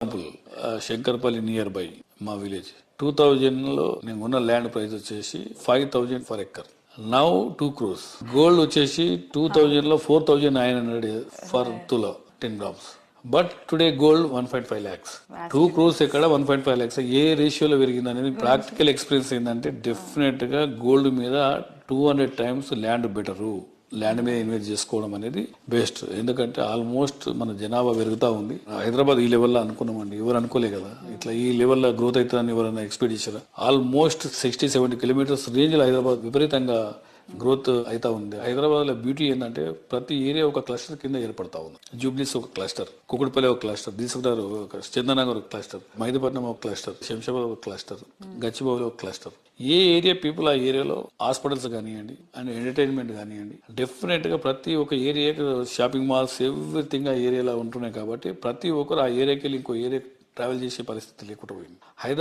Example Shankarpally near by మా village 2000లో నేను ఉన్న ల్యాండ్ ప్రైస్ వచ్చేసి 5000 for acre. Now 2 crores. Gold వచ్చేసి 2000లో 4900 ఫర్ తులా 10 grams. But today gold 1.5 lakhs. 2 crores ఎక్కడ 1.5 lakhs ఏ రేషియోలో పెరిగింది అనేది ప్రాక్టికల్ ఎక్స్పీరియన్స్ ఏంటంటే డెఫినెట్ గా గోల్డ్ మీద 200 times ల్యాండ్ బెటరు. ల్యాండ్ మీద ఇన్వెస్ట్ చేసుకోవడం అనేది బెస్ట్. ఎందుకంటే ఆల్మోస్ట్ మన జనాభా పెరుగుతా ఉంది. హైదరాబాద్ ఈ లెవెల్లో అనుకున్నామండి, ఎవరు అనుకోలే కదా ఇట్లా ఈ లెవెల్లో గ్రోత్ అవుతుందని ఎవరైనా ఎక్స్పెక్ట్ చేశారా? ఆల్మోస్ట్ 60-70 kilometers రేంజ్ లో హైదరాబాద్ విపరీతంగా గ్రోత్ అవుతా ఉంది. హైదరాబాద్ లో బ్యూటీ ఏంటంటే ప్రతి ఏరియా ఒక క్లస్టర్ కింద ఏర్పడతా ఉంది. జూబ్లీస్ ఒక క్లస్టర్, కుకుడుపల్లి ఒక క్లస్టర్, దిల్సుఖ్నగర్ ఒక, చందనగర్ ఒక క్లస్టర్, మైదపట్నం ఒక క్లస్టర్, శంషాబాద్ ఒక క్లస్టర్, గచ్చిబౌలి ఒక క్లస్టర్. ఏ ఏరియా పీపుల్ ఆ ఏరియాలో హాస్పిటల్స్ కానివ్వండి అండ్ ఎంటర్టైన్మెంట్ కానివ్వండి, డెఫినెట్ గా ప్రతి ఒక్క ఏరియాకి షాపింగ్ మాల్స్ ఎవ్రీథింగ్ ఆ ఏరియాలో ఉంటున్నాయి. కాబట్టి ప్రతి ఒక్కరు ఆ ఏరియాకి వెళ్ళి ఇంకో ఏరియా ట్రావెల్ చేసే పరిస్థితి లేకుండా పోయింది. హైదరాబాద్